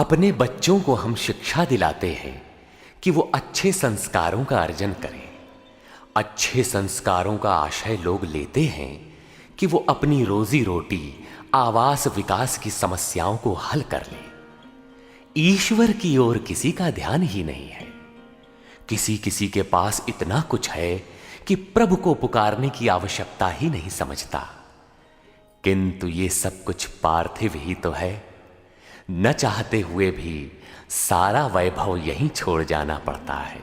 अपने बच्चों को हम शिक्षा दिलाते हैं कि वो अच्छे संस्कारों का अर्जन करें। अच्छे संस्कारों का आशय लोग लेते हैं कि वो अपनी रोजी रोटी, आवास, विकास की समस्याओं को हल कर लें। ईश्वर की ओर किसी का ध्यान ही नहीं है। किसी किसी के पास इतना कुछ है कि प्रभु को पुकारने की आवश्यकता ही नहीं समझता। किंतु ये सब कुछ पार्थिव ही तो है। न चाहते हुए भी सारा वैभव यहीं छोड़ जाना पड़ता है।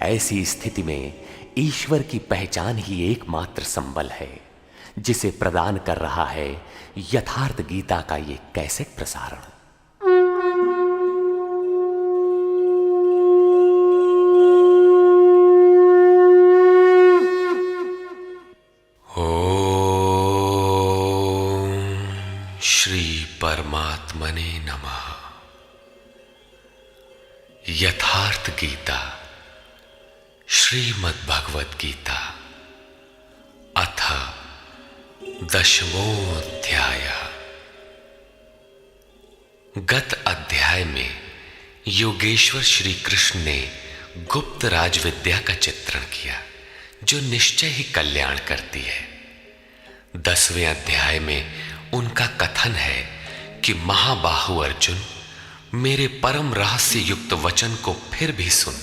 ऐसी स्थिति में ईश्वर की पहचान ही एकमात्र संबल है, जिसे प्रदान कर रहा है यथार्थ गीता का ये कैसेट प्रसारण। श्री परमात्मने नमः। यथार्थ गीता, श्रीमद् भगवत गीता, अथ 10वां अध्याय। गत अध्याय में योगेश्वर श्री कृष्ण ने गुप्त राजविद्या का चित्रण किया, जो निश्चय ही कल्याण करती है। 10वें अध्याय में उनका कथन है कि महाबाहु अर्जुन, मेरे परम रहस्य युक्त वचन को फिर भी सुन।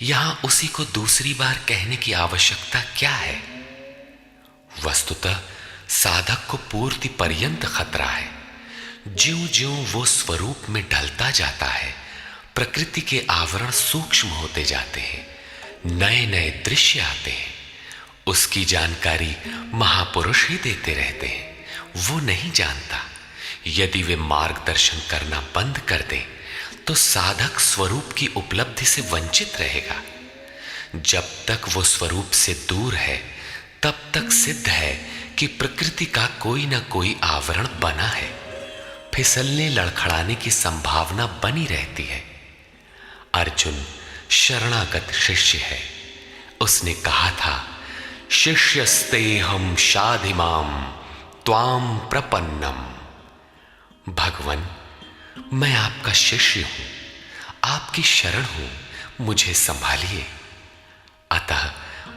यहां उसी को दूसरी बार कहने की आवश्यकता क्या है? वस्तुतः साधक को पूर्ति पर्यंत खतरा है। ज्यों ज्यों वो स्वरूप में ढलता जाता है, प्रकृति के आवरण सूक्ष्म होते जाते हैं, नए नए दृश्य आते हैं। उसकी जानकारी महापुरुष ही देते रहते हैं, वो नहीं जानता। यदि वे मार्गदर्शन करना बंद कर दे तो साधक स्वरूप की उपलब्धि से वंचित रहेगा। जब तक वो स्वरूप से दूर है, तब तक सिद्ध है कि प्रकृति का कोई ना कोई आवरण बना है। फिसलने लड़खड़ाने की संभावना बनी रहती है। अर्जुन शरणागत शिष्य है। उसने कहा था, शिष्यस्तेहं शाधिमाम त्वाम प्रपन्नम। भगवान, मैं आपका शिष्य हूं, आपकी शरण हूं, मुझे संभालिए। अतः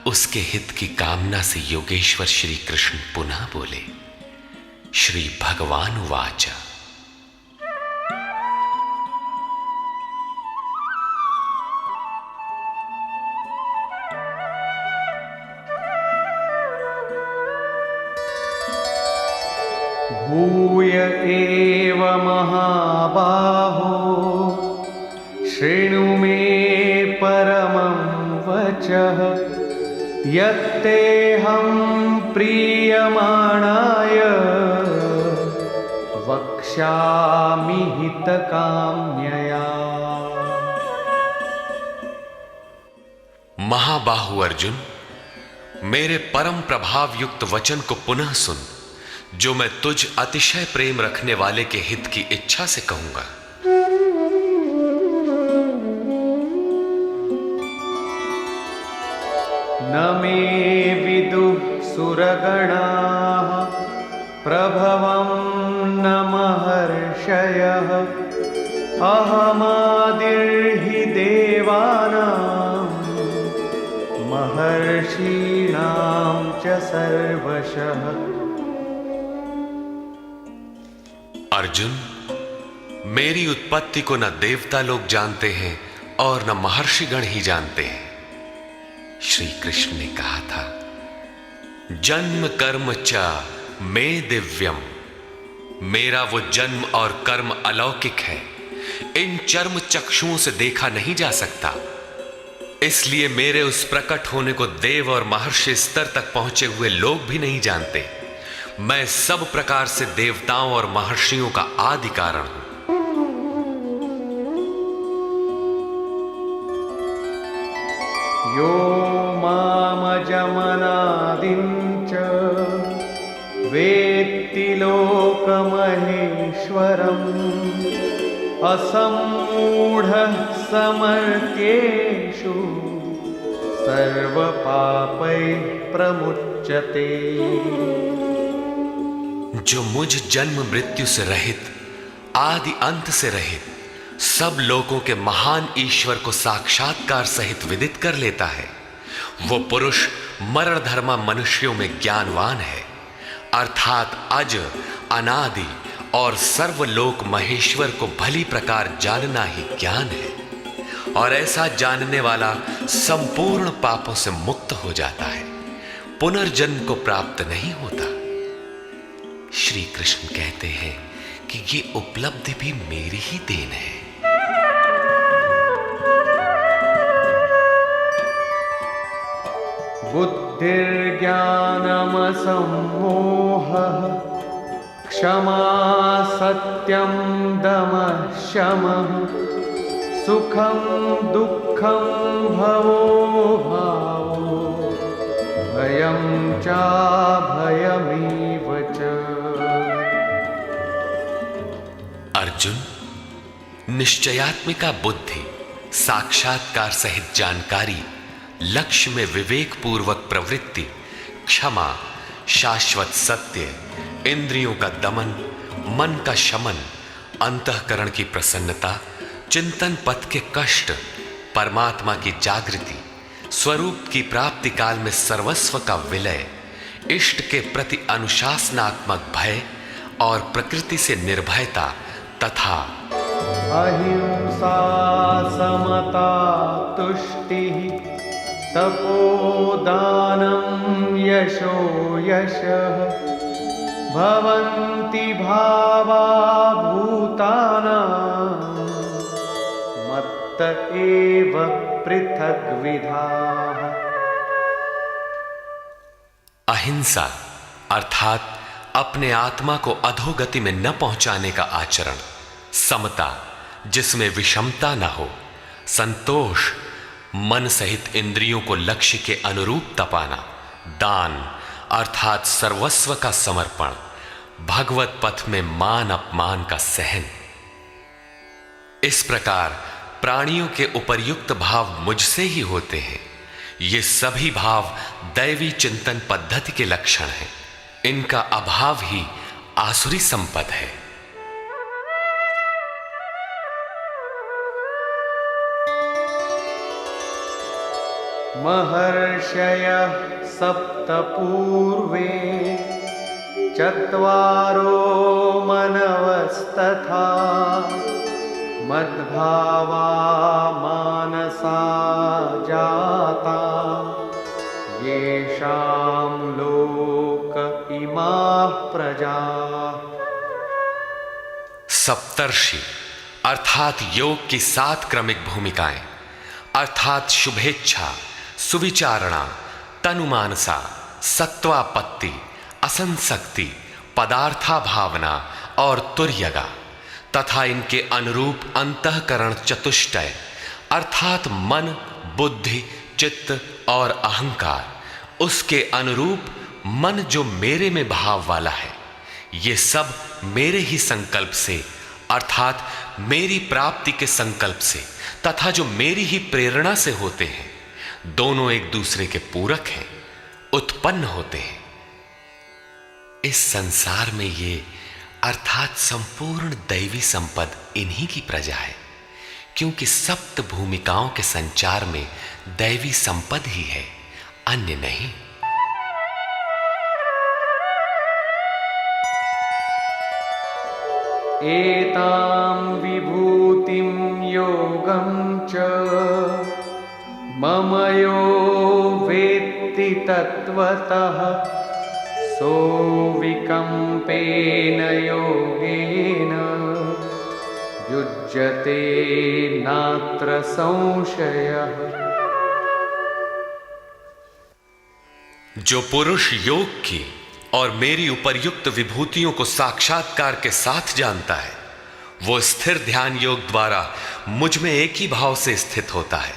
उसके हित की कामना से योगेश्वर श्री कृष्ण पुनः बोले। श्री भगवान वाच। भूय एव महाबाहो शृणु मे परमं वचः यत्तेऽहं प्रीयमाणाय वक्ष्यामि हितकाम्यया। महाबाहु अर्जुन, मेरे परम प्रभाव युक्त वचन को पुनः सुन, जो मैं तुझ अतिशय प्रेम रखने वाले के हित की इच्छा से कहूंगा। न मे विदुः सुरगणाः प्रभवं न महर्षयः अहमादिर्हि देवानां महर्षीणां च सर्वशः। अर्जुन, मेरी उत्पत्ति को न देवता लोग जानते हैं और न महर्षिगण ही जानते हैं। श्री कृष्ण ने कहा था, जन्म कर्म च मे दिव्यम। मेरा वो जन्म और कर्म अलौकिक है, इन चर्म चक्षुओं से देखा नहीं जा सकता। इसलिए मेरे उस प्रकट होने को देव और महर्षि स्तर तक पहुंचे हुए लोग भी नहीं जानते। मैं सब प्रकार से देवताओं और महर्षियों का आदि कारण हूं। यो मामजमनादिं च वेत्ति लोकमहेश्वरम् असम्मूढः समर्थ्येषु सर्वपापैः प्रमुच्यते। जो मुझ जन्म मृत्यु से रहित आदि अंत से रहित सब लोगों के महान ईश्वर को साक्षात्कार सहित विदित कर लेता है, वो पुरुष मरणधर्मा मनुष्यों में ज्ञानवान है, अर्थात अज, अनादि और सर्वलोक महेश्वर को भली प्रकार जानना ही ज्ञान है। और ऐसा जानने वाला संपूर्ण पापों से मुक्त हो जाता है, पुनर्जन्म को प्राप्त नहीं होता। श्री कृष्ण कहते हैं कि ये उपलब्धि भी मेरी ही देन है। बुद्धिर्ज्ञानमसम्मोहः क्षमा सत्यं दमः शमः सुखं दुःखं भवो भावो भयं चाभयमेव च। अर्जुन, निश्चयात्मिका बुद्धि, साक्षात्कार सहित जानकारी, लक्ष्य में विवेक पूर्वक प्रवृत्ति, क्षमा, शाश्वत सत्य, इंद्रियों का दमन, मन का शमन, अंतःकरण की प्रसन्नता, चिंतन पथ के कष्ट, परमात्मा की जागृति, स्वरूप की प्राप्ति काल में सर्वस्व का विलय, इष्ट के प्रति अनुशासनात्मक भय और प्रकृति से निर्भयता तथा अहिंसा समता तुष्टिः तपोदानं यशो यशः भवन्ति भावा भूतानां मत्त एव पृथग्विधाः। अहिंसा अर्थात अपने आत्मा को अधोगति में न पहुंचाने का आचरण, समता जिसमें विषमता न हो, संतोष मन सहित इंद्रियों को लक्ष्य के अनुरूप तपाना, दान अर्थात सर्वस्व का समर्पण, भगवत पथ में मान अपमान का सहन। इस प्रकार प्राणियों के उपर्युक्त भाव मुझसे ही होते हैं। ये सभी भाव दैवी चिंतन पद्धति के लक्षण हैं। इनका अभाव ही आसुरी संपद है। महर्षयः सप्त पूर्वे चत्वारो मनवस्तथा मद्भावा मानसा जाता येषां लोक इमाः प्रजाः। सप्तर्षि अर्थात योग की 7 क्रमिक भूमिकाएं अर्थात शुभेच्छा, सुविचारणा, तनुमानसा, सत्वापत्ति, असंसक्ति, पदार्था भावना और तुर्यगा तथा इनके अनुरूप अंतःकरण चतुष्टय अर्थात मन, बुद्धि, चित्त और अहंकार, उसके अनुरूप मन जो मेरे में भाव वाला है, ये सब मेरे ही संकल्प से अर्थात मेरी प्राप्ति के संकल्प से तथा जो मेरी ही प्रेरणा से होते हैं, दोनों एक दूसरे के पूरक हैं, उत्पन्न होते हैं। इस संसार में ये अर्थात संपूर्ण दैवी संपद इन्हीं की प्रजा है, क्योंकि सप्त भूमिकाओं के संचार में दैवी संपद ही है, अन्य नहीं। एतां विभूतिं योगं च मम यो वेत्ति तत्त्वतः सोऽविकम्पेन योगेन युज्यते नात्र संशयः। जो पुरुष योग की और मेरी उपर्युक्त विभूतियों को साक्षात्कार के साथ जानता है, वो स्थिर ध्यान योग द्वारा मुझ में एक ही भाव से स्थित होता है।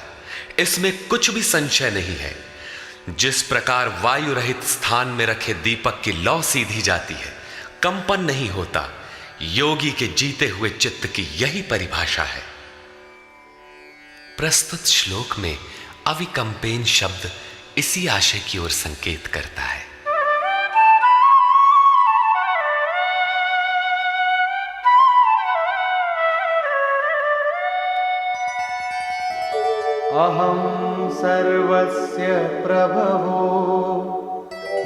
इसमें कुछ भी संशय नहीं है। जिस प्रकार वायु रहित स्थान में रखे दीपक की लौ सीधी जाती है, कंपन नहीं होता, योगी के जीते हुए चित्त की यही परिभाषा है। प्रस्तुत श्लोक में अविकंपेन शब्द इसी आशय की ओर संकेत करता है। अहं सर्वस्य प्रभवो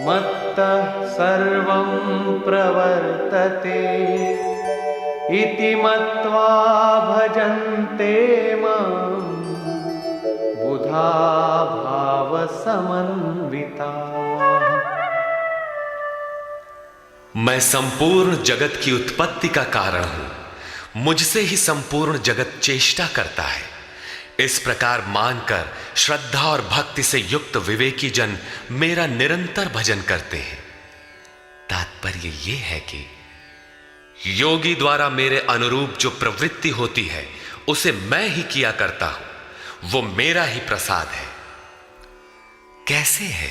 मत्तः सर्वं प्रवर्तते इति मत्वा भजन्ते मां बुधा भावसमन्विताः। मैं संपूर्ण जगत की उत्पत्ति का कारण हूं, मुझसे ही संपूर्ण जगत चेष्टा करता है। इस प्रकार मानकर श्रद्धा और भक्ति से युक्त विवेकी जन मेरा निरंतर भजन करते हैं। तात्पर्य यह है कि योगी द्वारा मेरे अनुरूप जो प्रवृत्ति होती है उसे मैं ही किया करता हूं, वो मेरा ही प्रसाद है। कैसे है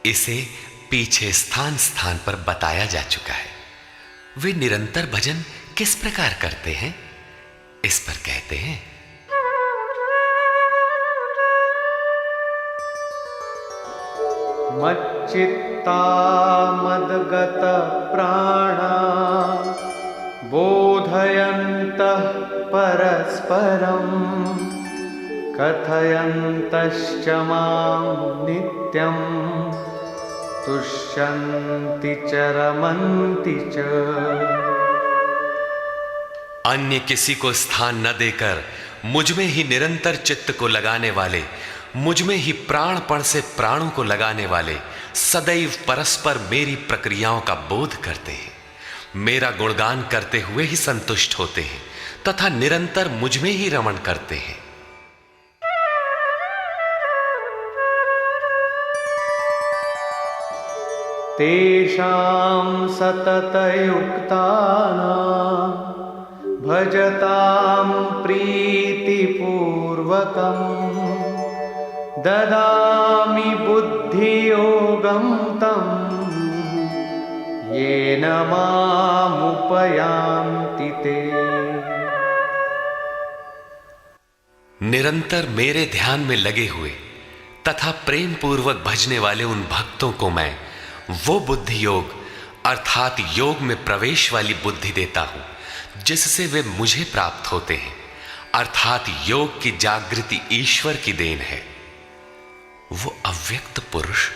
इसे पीछे स्थान स्थान पर बताया जा चुका है। वे निरंतर भजन किस प्रकार करते हैं, इस पर कहते हैं, मच्चित्ता मद्गत प्राणा बोधयन्तः परस्परं कथयन्तश्च मां नित्यं तुष्यन्ति च रमन्ति च। अन्य किसी को स्थान न देकर मुझ में ही निरंतर चित्त को लगाने वाले, मुझ में ही प्राणपण से प्राणों को लगाने वाले सदैव परस्पर मेरी प्रक्रियाओं का बोध करते हैं, मेरा गुणगान करते हुए ही संतुष्ट होते हैं तथा निरंतर मुझ में ही रमण करते हैं। तेषां सततयुक्तानां भजतां प्रीतिपूर्वकं ददामि बुद्धियोगं तं येन मामुपयान्ति ते। निरंतर मेरे ध्यान में लगे हुए तथा प्रेम पूर्वक भजने वाले उन भक्तों को मैं वो बुद्धि योग अर्थात योग में प्रवेश वाली बुद्धि देता हूं जिससे वे मुझे प्राप्त होते हैं, अर्थात योग की जागृति ईश्वर की देन है। वो अव्यक्त पुरुष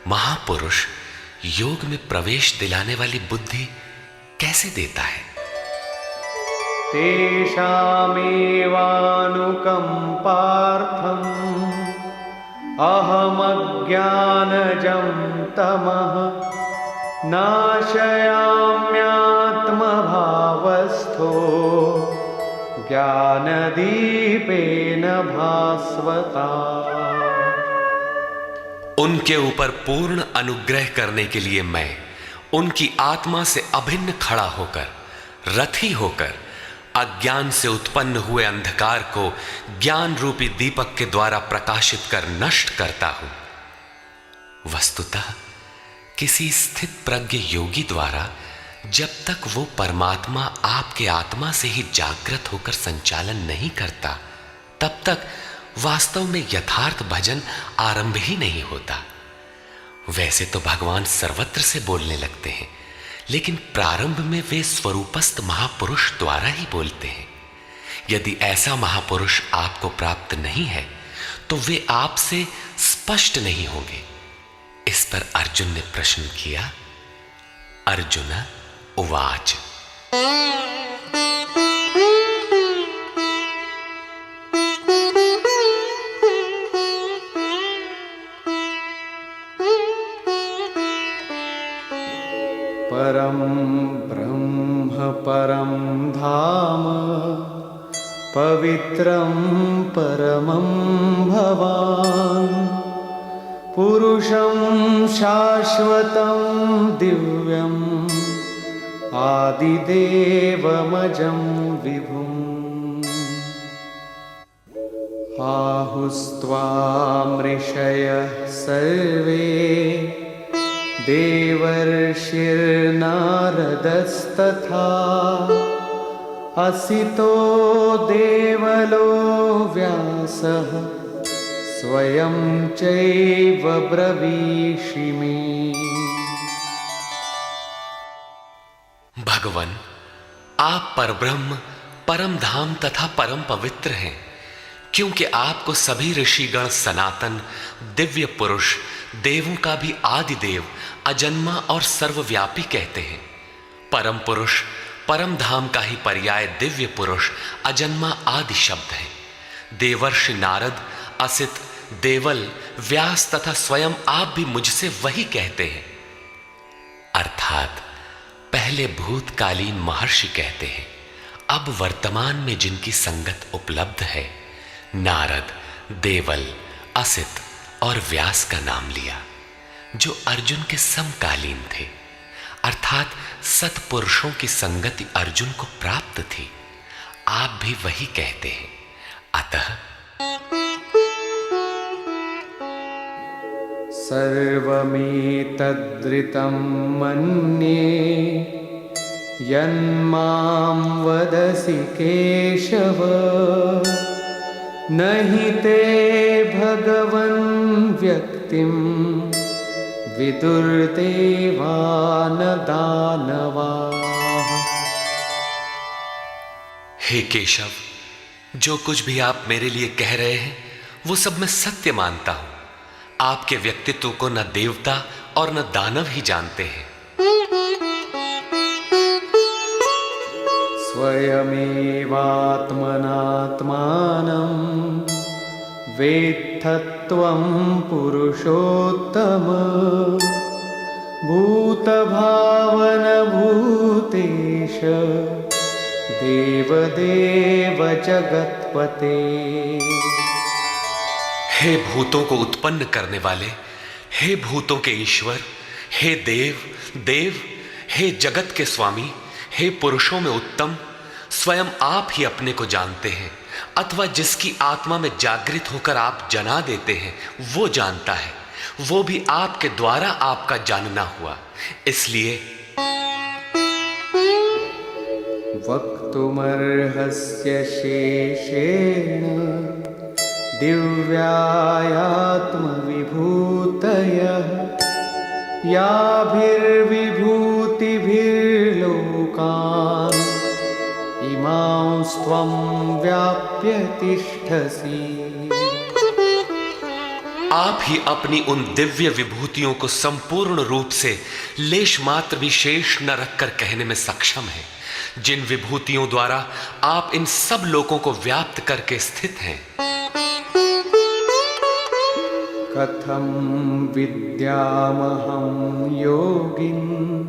महापुरुष योग में प्रवेश दिलाने वाली बुद्धि कैसे देता है? तेषामेवानुकंपार्थम् अहमज्ञानजं तमः नाशयाम्यात्मभावस्थो ज्ञानदीपेन भास्वता। उनके ऊपर पूर्ण अनुग्रह करने के लिए मैं उनकी आत्मा से अभिन्न खड़ा होकर, रथी होकर अज्ञान से उत्पन्न हुए अंधकार को ज्ञान रूपी दीपक के द्वारा प्रकाशित कर नष्ट करता हूं। वस्तुतः किसी स्थित प्रज्ञ योगी द्वारा जब तक वो परमात्मा आपके आत्मा से ही जागृत होकर संचालन नहीं करता, तब तक वास्तव में यथार्थ भजन आरंभ ही नहीं होता। वैसे तो भगवान सर्वत्र से बोलने लगते हैं, लेकिन प्रारंभ में वे स्वरूपस्थ महापुरुष द्वारा ही बोलते हैं। यदि ऐसा महापुरुष आपको प्राप्त नहीं है तो वे आपसे स्पष्ट नहीं होंगे। इस पर अर्जुन ने प्रश्न किया। अर्जुन उवाच परं ब्रह्म परं धाम पवित्रं परमं भवान् पुरुषं शाश्वतं दिव्यम् आदिदेवमजं विभुम्। आहुस्त्वामृषयः सर्वे देवर्षिर्नारदस्तथा असितो देवलो व्यासः स्वयं चैव ब्रवीषि। भगवन, आप परब्रह्म, परम धाम तथा परम पवित्र हैं। क्योंकि आपको सभी ऋषिगण सनातन दिव्य पुरुष, देवों का भी आदि देव, अजन्मा और सर्वव्यापी कहते हैं। परम पुरुष, परम धाम का ही पर्याय दिव्य पुरुष, अजन्मा आदि शब्द है। देवर्षि नारद, असित, देवल, व्यास तथा स्वयं आप भी मुझसे वही कहते हैं। अर्थात पहले भूतकालीन महर्षि कहते हैं, अब वर्तमान में जिनकी संगत उपलब्ध है, नारद, देवल, असित और व्यास का नाम लिया, जो अर्जुन के समकालीन थे। अर्थात सत्पुरुषों की संगति अर्जुन को प्राप्त थी। आप भी वही कहते हैं। अतः सर्वमेतद्ऋतं मन्ये यन्मां वदसि केशव, न हि ते भगवन् व्यक्तिं विदुर्देवा न दानवाः। हे केशव, जो कुछ भी आप मेरे लिए कह रहे हैं वो सब मैं सत्य मानता हूं। आपके व्यक्तित्व को न देवता और न दानव ही जानते हैं। स्वयमेवात्मनात्मानं वेत्थत्वं पुरुषोत्तम, भूतभावनभूतेश देवदेव जगत्पते। हे भूतों को उत्पन्न करने वाले, हे भूतों के ईश्वर, हे देव देव, हे जगत के स्वामी, हे पुरुषों में उत्तम, स्वयं आप ही अपने को जानते हैं, अथवा जिसकी आत्मा में जागृत होकर आप जना देते हैं वो जानता है। वो भी आपके द्वारा आपका जानना हुआ। इसलिए वक्तुमर्हस्य शेषेण दिव्यायात्मविभूतयः, याभिर्विभूतिभिर्लोकान् इमांस्त्वं व्याप्य तिष्ठसि। आप ही अपनी उन दिव्य विभूतियों को संपूर्ण रूप से लेश मात्र भी शेष न रखकर कहने में सक्षम है, जिन विभूतियों द्वारा आप इन सब लोगों को व्याप्त करके स्थित हैं। कथं विद्यामहं योगिन्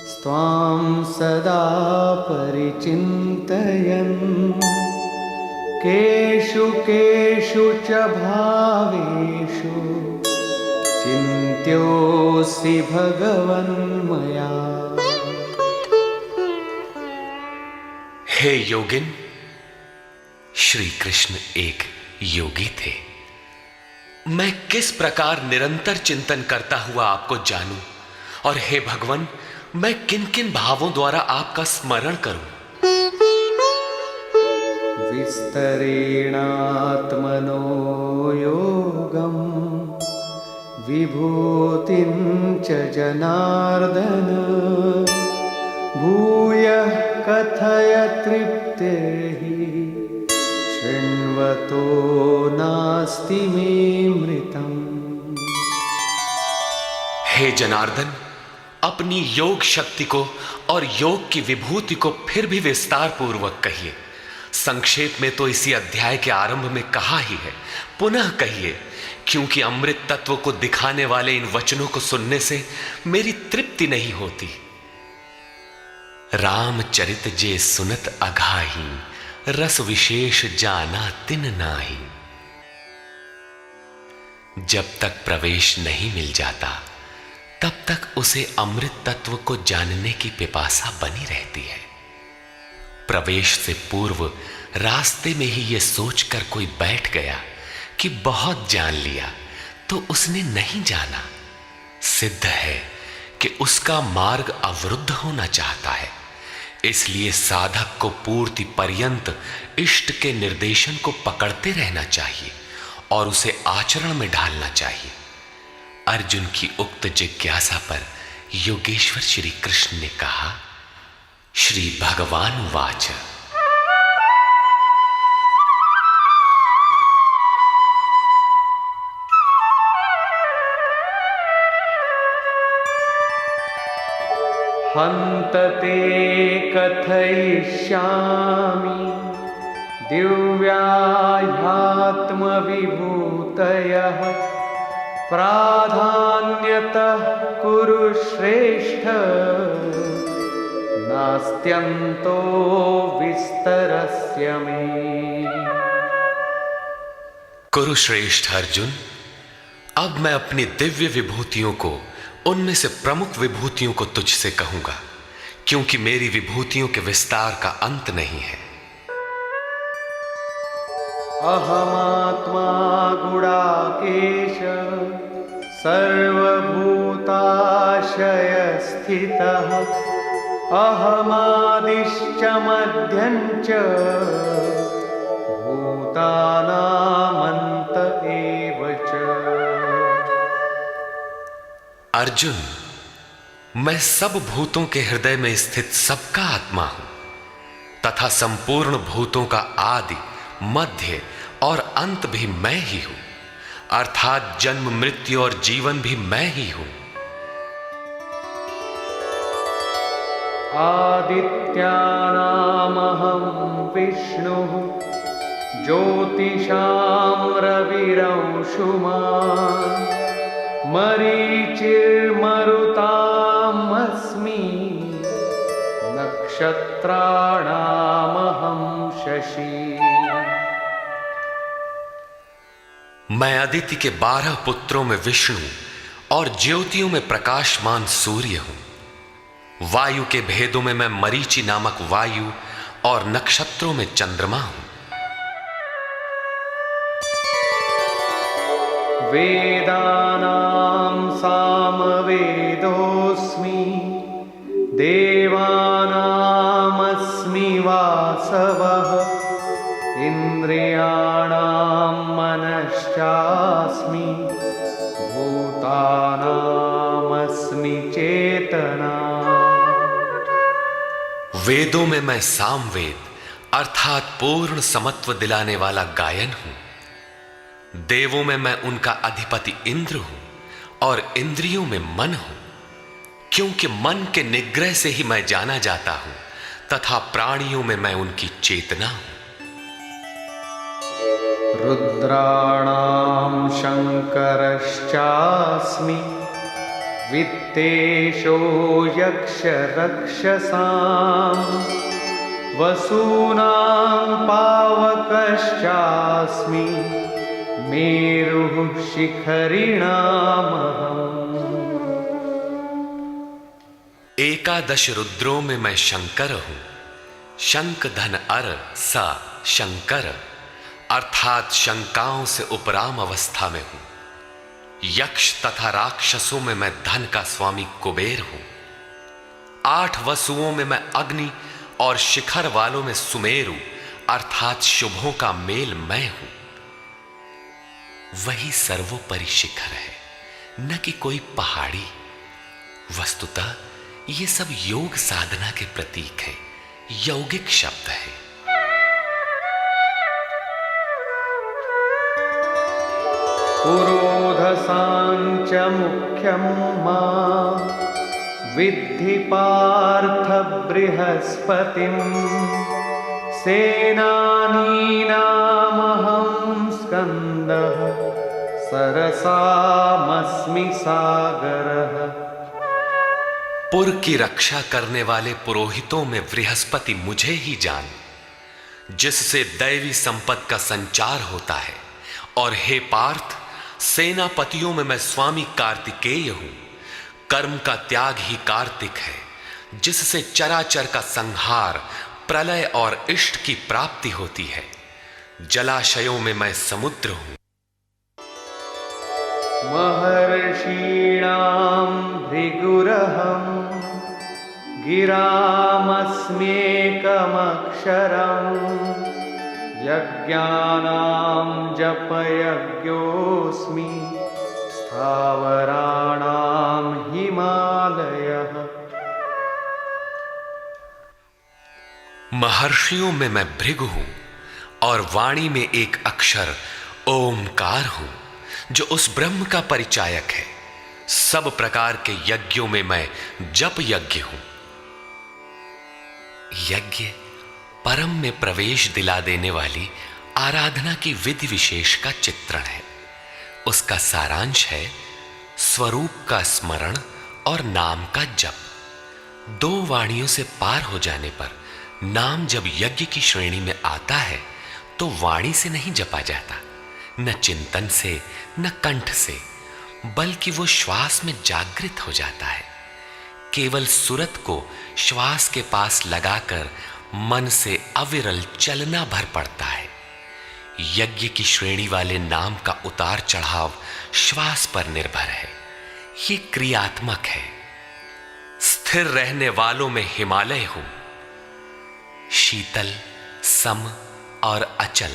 स्वां सदा परिचिन्तयन्, केषु केषु च भावेषु चिन्त्योऽसि भगवन्मया। हे योगिन, श्री कृष्ण एक योगी थे। मैं किस प्रकार निरंतर चिंतन करता हुआ आपको जानूं, और हे भगवान, मैं किन किन भावों द्वारा आपका स्मरण करूं। विस्तरेणात्मनो योगं विभूतिं च जनार्दन, भूयः कथय तृप्तिर्हि शृण्वतो नास्ति मे मृतम्। हे जनार्दन, अपनी योग शक्ति को और योग की विभूति को फिर भी विस्तार पूर्वक कहिए। संक्षेप में तो इसी अध्याय के आरंभ में कहा ही है, पुनः कहिए, क्योंकि अमृत तत्व को दिखाने वाले इन वचनों को सुनने से मेरी तृप्ति नहीं होती। रामचरित जे सुनत अघाही, रस विशेष जाना तिन नाही। जब तक प्रवेश नहीं मिल जाता तब तक उसे अमृत तत्व को जानने की पिपासा बनी रहती है। प्रवेश से पूर्व रास्ते में ही यह सोचकर कोई बैठ गया कि बहुत जान लिया, तो उसने नहीं जाना। सिद्ध है कि उसका मार्ग अवरुद्ध होना चाहता है। इसलिए साधक को पूर्ति पर्यंत इष्ट के निर्देशन को पकड़ते रहना चाहिए और उसे आचरण में ढालना चाहिए। अर्जुन की उक्त जिज्ञासा पर योगेश्वर श्री कृष्ण ने कहा, श्री भगवान वाच। हन्त ते कथयिष्यामि दिव्याह्यात्मविभूतयः प्राधान्यतः कुरु श्रेष्ठ नास्त्यन्तो विस्तरस्य मे। कुरुश्रेष्ठ अर्जुन, अब मैं अपनी दिव्य विभूतियों को, उनमें से प्रमुख विभूतियों को तुझसे कहूंगा, क्योंकि मेरी विभूतियों के विस्तार का अंत नहीं है। अहमात्मा गुडाकेश सर्वभूताशय स्थितः अहमादिश्च मध्यञ्च भूतानामन्त एव च। अर्जुन, मैं सब भूतों के हृदय में स्थित सबका आत्मा हूं तथा संपूर्ण भूतों का आदि, मध्य और अंत भी मैं ही हूं, अर्थात जन्म, मृत्यु और जीवन भी मैं ही हूं। आदित्यानामहं विष्णुः ज्योतिषां रविरंशुमान् मरीचिर्मरुतामस्मि नक्षत्राणामहं शशि। मैं अदिति के 12 पुत्रों में विष्णु और ज्योतियों में प्रकाशमान सूर्य हूं। वायु के भेदों में मैं मरीचि नामक वायु और नक्षत्रों में चंद्रमा हूं। वेदानां सामवेदोऽस्मि देवानामस्मि वासवः इन्द्रियाणां मनश्चास्मि भूतानामस्मि चेतना। वेदों में मैं सामवेद अर्थात पूर्ण समत्व दिलाने वाला गायन हूं। देवों में मैं उनका अधिपति इंद्र हूं और इंद्रियों में मन हूं, क्योंकि मन के निग्रह से ही मैं जाना जाता हूं तथा प्राणियों में मैं उनकी चेतना हूं। रुद्राणां शंकरश्चास्मि वित्तेषो यक्षरक्षसां वसूनां पावकश्चास्मि मेरुः शिखरिणामहम्। एकादश रुद्रों में मैं शंकर हूं। शंख धन अर सा शंकर, अर्थात शंकाओं से उपराम अवस्था में हूं। यक्ष तथा राक्षसों में मैं धन का स्वामी कुबेर हूं। 8 वसुओं में मैं अग्नि और शिखर वालों में सुमेरु अर्थात शुभों का मेल मैं हूं। वही सर्वोपरि शिखर है, न कि कोई पहाड़ी। वस्तुतः ये सब योग साधना के प्रतीक है, यौगिक शब्द है। पुरोधसाञ्च मुख्यं मां विद्धि पार्थ बृहस्पतिं सेनानीनामहं स्कन्दः सरसामस्मि सागरः। पुर की रक्षा करने वाले पुरोहितों में बृहस्पति मुझे ही जान, जिससे दैवी संपत्ति का संचार होता है। और हे पार्थ, सेनापतियों में मैं स्वामी कार्तिकेय हूं। कर्म का त्याग ही कार्तिक है, जिससे चराचर का संहार, प्रलय और इष्ट की प्राप्ति होती है। जलाशयों में मैं समुद्र हूं। महर्षीणां भृगुरहं गिरामस्म्येकमक्षरम् यज्ञानां जपयज्ञोऽस्मि स्थावराणां हिमालयः। महर्षियों में मैं भृगु हूं और वाणी में एक अक्षर ओमकार हूं, जो उस ब्रह्म का परिचायक है। सब प्रकार के यज्ञों में मैं जप यज्ञ हूं यज्ञ परम में प्रवेश दिला देने वाली आराधना की विधि विशेष का चित्रण है। उसका सारांश है स्वरूप का स्मरण और नाम का जप। दो वाणियों से पार हो जाने पर नाम जब यज्ञ की श्रेणी में आता है तो वाणी से नहीं जपा जाता, न चिंतन से न कंठ से, बल्कि वो श्वास में जागृत हो जाता है। केवल सुरत को श्वास के पास लगाकर मन से अविरल चलना भर पड़ता है। यज्ञ की श्रेणी वाले नाम का उतार चढ़ाव श्वास पर निर्भर है। ये क्रियात्मक है। स्थिर रहने वालों में हिमालय हूं। शीतल, सम और अचल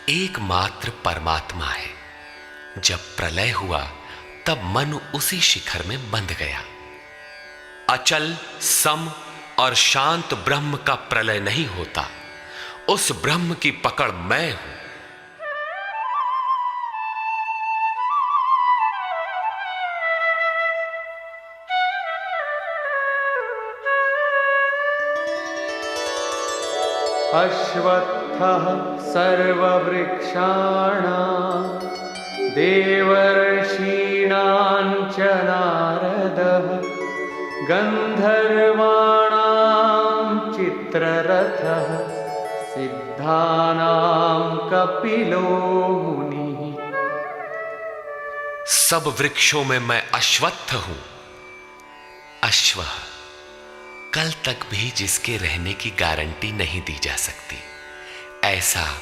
एकमात्र परमात्मा है। जब प्रलय हुआ तब मन उसी शिखर में बंध गया। अचल, सम और शांत ब्रह्म का प्रलय नहीं होता। उस ब्रह्म की पकड़ मैं हूं। अश्वत्थः सर्ववृक्षाणां देवर्षीणां च नारदः गन्धर्वाणां चित्ररथः सिद्धानां कपिलो मुनिः। सब वृक्षों में मैं अश्वत्थ हूं। अश्व कल तक भी जिसके रहने की गारंटी नहीं दी जा सकती, ऐसा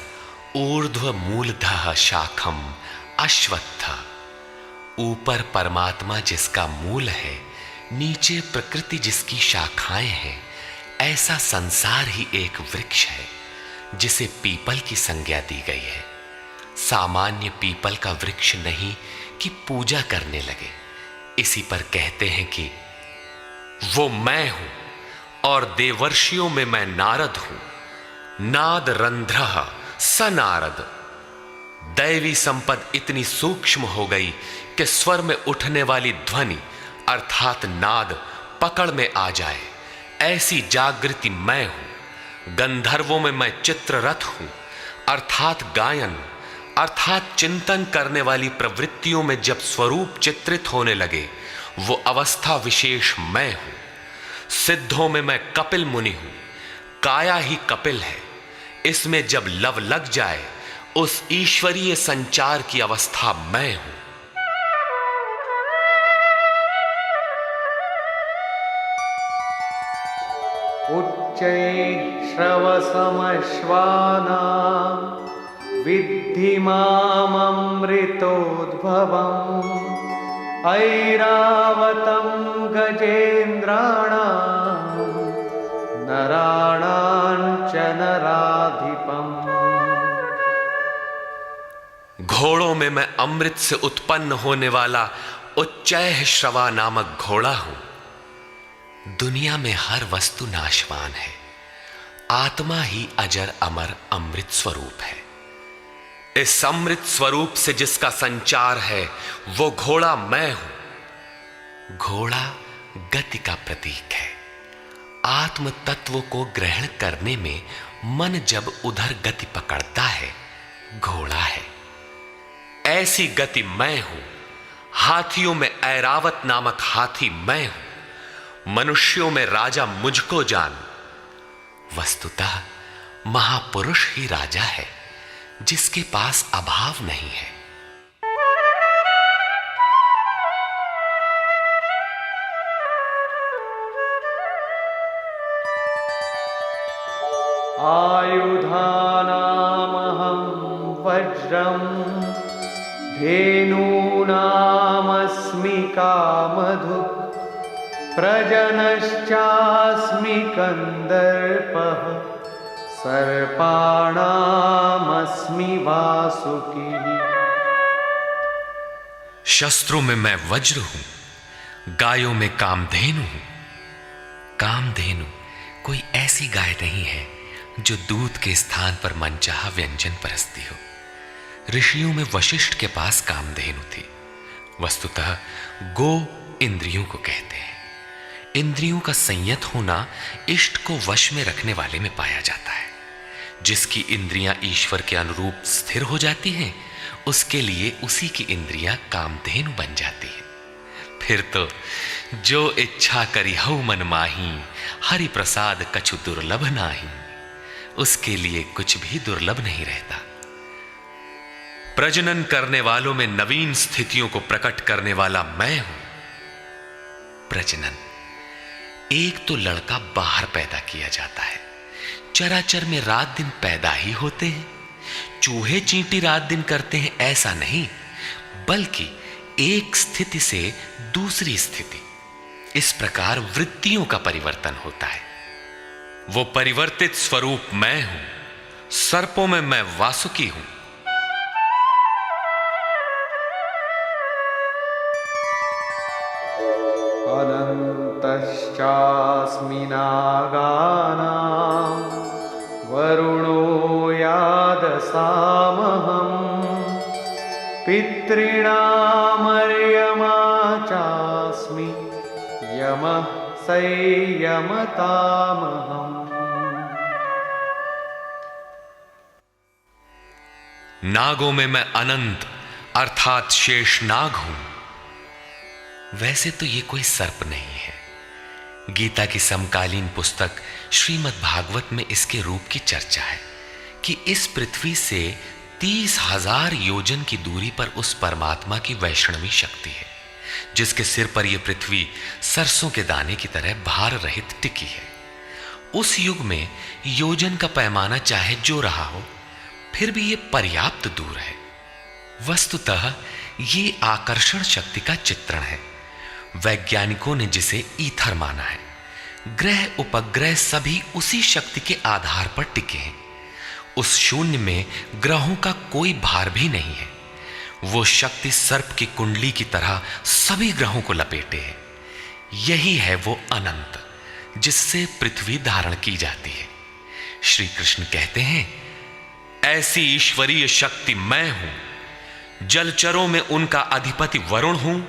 ऊर्ध्व मूलधः शाखम अश्वत्थ। ऊपर परमात्मा जिसका मूल है, नीचे प्रकृति जिसकी शाखाएं हैं, ऐसा संसार ही एक वृक्ष है जिसे पीपल की संज्ञा दी गई है। सामान्य पीपल का वृक्ष नहीं कि पूजा करने लगे। इसी पर कहते हैं कि वो मैं हूं और देवर्षियों में मैं नारद हूं। नाद रंध्रः स नारद। दैवी संपद इतनी सूक्ष्म हो गई कि स्वर में उठने वाली ध्वनि अर्थात नाद पकड़ में आ जाए, ऐसी जागृति मैं हूं। गंधर्वों में मैं चित्ररथ हूं, अर्थात गायन अर्थात चिंतन करने वाली प्रवृत्तियों में जब स्वरूप चित्रित होने लगे, वो अवस्था विशेष मैं हूं। सिद्धों में मैं कपिल मुनि हूं। काया ही कपिल है। इसमें जब लव लग जाए, उस ईश्वरीय संचार की अवस्था मैं हूं। उच्चैः श्रवसमश्वानां विद्धि माममृतोद्भवम् ऐरावतं गजेन्द्राणां नराणां च नराधिपम्। घोड़ों में मैं अमृत से उत्पन्न होने वाला उच्चैः श्रवा नामक घोड़ा हूं। दुनिया में हर वस्तु नाशवान है, आत्मा ही अजर अमर अमृत स्वरूप है। इस अमृत स्वरूप से जिसका संचार है, वो घोड़ा मैं हूं। घोड़ा गति का प्रतीक है। आत्म तत्व को ग्रहण करने में मन जब उधर गति पकड़ता है, घोड़ा है। ऐसी गति मैं हूं। हाथियों में ऐरावत नामक हाथी मैं हूं। मनुष्यों में राजा मुझको जान। वस्तुतः महापुरुष ही राजा है, जिसके पास अभाव नहीं है। आयुधानामहं वज्रं धेनूनामस्मि कामधुक् प्रजनश्चास्मि कन्दर्पः सर्पाणामस्मि वासुकिः। शस्त्रों में मैं वज्र हूं, गायों में कामधेनु हूं। कामधेनु कोई ऐसी गाय नहीं है जो दूध के स्थान पर मनचाहा व्यंजन परसती हो। ऋषियों में वशिष्ठ के पास कामधेनु थी। वस्तुतः गो इंद्रियों को कहते हैं। इंद्रियों का संयत होना इष्ट को वश में रखने वाले में पाया जाता है। जिसकी इंद्रियां ईश्वर के अनुरूप स्थिर हो जाती हैं, उसके लिए उसी की इंद्रियां कामधेनु बन जाती है। फिर तो जो इच्छा करी हऊ मन माही, हरि प्रसाद कछु दुर्लभ नाही, उसके लिए कुछ भी दुर्लभ नहीं रहता। प्रजनन करने वालों में नवीन स्थितियों को प्रकट करने वाला मैं हूं। प्रजनन, एक तो लड़का बाहर पैदा किया जाता है, चराचर में रात दिन पैदा ही होते हैं। चूहे चींटी रात दिन करते हैं ऐसा नहीं, बल्कि एक स्थिति से दूसरी स्थिति, इस प्रकार वृत्तियों का परिवर्तन होता है। वो परिवर्तित स्वरूप मैं हूं। सर्पों में मैं वासुकी हूं। अनन्तश्चास्मि नागानां वरुणो यादसामहं पितॄणामर्यमा चास्मि यमः संयमतामहम्। नागों में मैं अनंत अर्थात शेष नाग हूं। वैसे तो ये कोई सर्प नहीं है। गीता की समकालीन पुस्तक श्रीमद् भागवत में इसके रूप की चर्चा है कि इस पृथ्वी से 30,000 योजन की दूरी पर उस परमात्मा की वैष्णवी शक्ति है, जिसके सिर पर यह पृथ्वी सरसों के दाने की तरह भार रहित टिकी है। उस युग में योजन का पैमाना चाहे जो रहा हो, फिर भी यह पर्याप्त दूर है। वस्तुतः ये आकर्षण शक्ति का चित्रण है। वैज्ञानिकों ने जिसे ईथर माना है। ग्रह उपग्रह सभी उसी शक्ति के आधार पर टिके हैं। उस शून्य में ग्रहों का कोई भार भी नहीं है। वो शक्ति सर्प की कुंडली की तरह सभी ग्रहों को लपेटे है। यही है वो अनंत, जिससे पृथ्वी धारण की जाती है। श्री कृष्ण कहते हैं, ऐसी ईश्वरीय शक्ति मैं हूं। जलचरों में उनका अधिपति वरुण हूं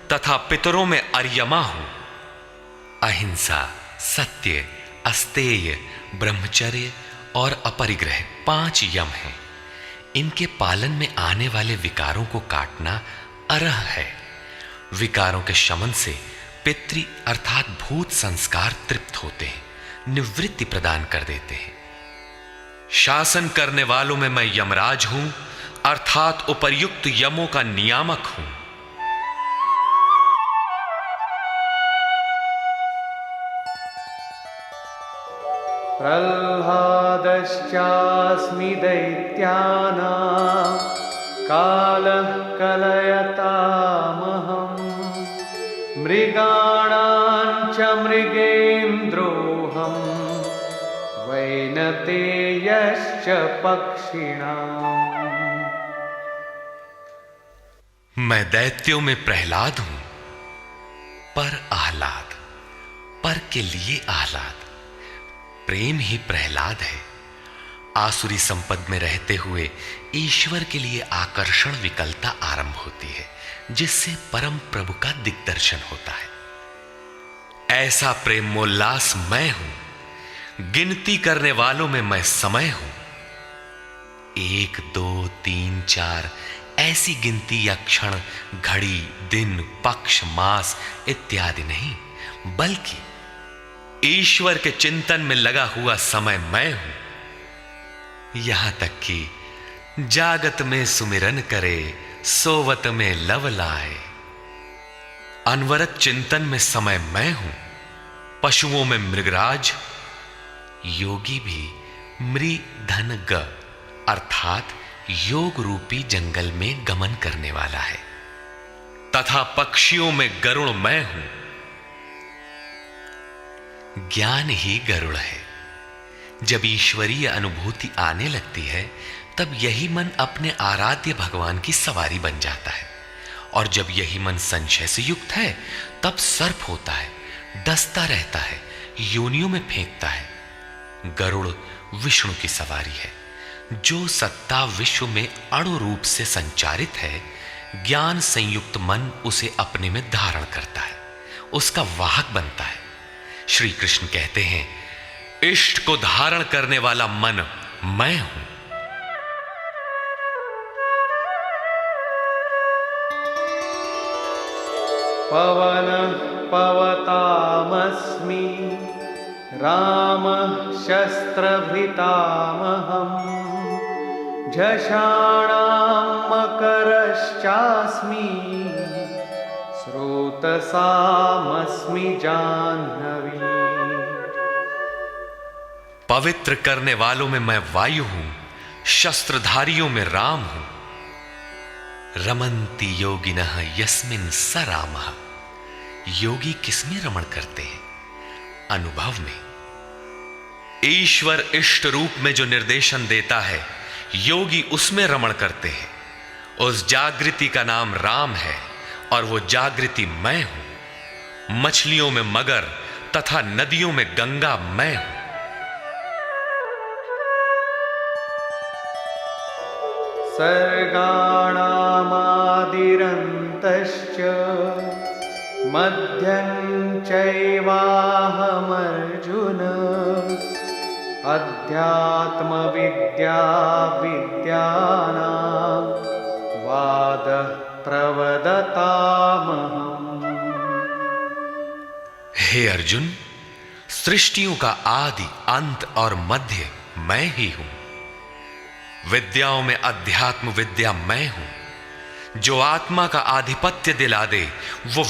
तथा पितरों में अर्यमा हूं। अहिंसा, सत्य, अस्तेय, ब्रह्मचर्य और अपरिग्रह 5 यम हैं। इनके पालन में आने वाले विकारों को काटना अरह है। विकारों के शमन से पितृ अर्थात भूत संस्कार तृप्त होते हैं, निवृत्ति प्रदान कर देते हैं। शासन करने वालों में मैं यमराज हूं अर्थात उपर्युक्त यमों का नियामक हूं। प्रह्लादश्चास्मि दैत्यानां कालः कलयतामहम् मृगाणां च मृगेन्द्रोऽहम् वैनतेयश्च पक्षिणाम्। मैं दैत्यों में प्रहलाद हूं, पर आह्लाद, पर के लिए आह्लाद। प्रेम ही प्रहलाद है। आसुरी संपद में रहते हुए ईश्वर के लिए आकर्षण विकलता आरंभ होती है, जिससे परम प्रभु का दिग्दर्शन होता है। ऐसा प्रेमोल्लास मैं हूं। गिनती करने वालों में मैं समय हूं। 1, 2, 3, 4 ऐसी गिनती या क्षण, घड़ी, दिन, पक्ष, मास इत्यादि नहीं, बल्कि ईश्वर के चिंतन में लगा हुआ समय मैं हूं। यहां तक कि जागत में सुमिरन करे, सोवत में लव लाए। अनवरत चिंतन में समय मैं हूं। पशुओं में मृगराज, योगी भी मृधन ग अर्थात योग रूपी जंगल में गमन करने वाला है, तथा पक्षियों में गरुड़ मैं हूं। ज्ञान ही गरुड़ है। जब ईश्वरीय अनुभूति आने लगती है, तब यही मन अपने आराध्य भगवान की सवारी बन जाता है। और जब यही मन संशय से युक्त है, तब सर्प होता है, डसता रहता है, योनियों में फेंकता है। गरुड़ विष्णु की सवारी है। जो सत्ता विश्व में अणु रूप से संचारित है, ज्ञान संयुक्त मन उसे अपने में धारण करता है, उसका वाहक बनता है। श्री कृष्ण कहते हैं, इष्ट को धारण करने वाला मन मैं हूं। पवनः पवतामस्मि, रामः शस्त्रभृतामहम्, झषाणां मकरश्चास्मि, स्रोतसामस्मि जाह्नवी। पवित्र करने वालों में मैं वायु हूं, शस्त्रधारियों में राम हूं। रमन्ति योगिनः यस्मिन् स रामः। योगी किसमें रमण करते हैं? अनुभव में। ईश्वर इष्ट रूप में जो निर्देशन देता है, योगी उसमें रमण करते हैं। उस जागृति का नाम राम है और वो जागृति मैं हूं। मछलियों में मगर तथा नदियों में गंगा मैं हूं। सर्गाणामादिरन्तश्च मध्यं चैवाहमर्जुन, अध्यात्मविद्या विद्यानां वादः प्रवदतामहम्। हे अर्जुन, सृष्टियों का आदि अंत और मध्य मैं ही हूं। विद्याओं में अध्यात्म विद्या मैं हूं। जो आत्मा का आधिपत्य दिला दे वो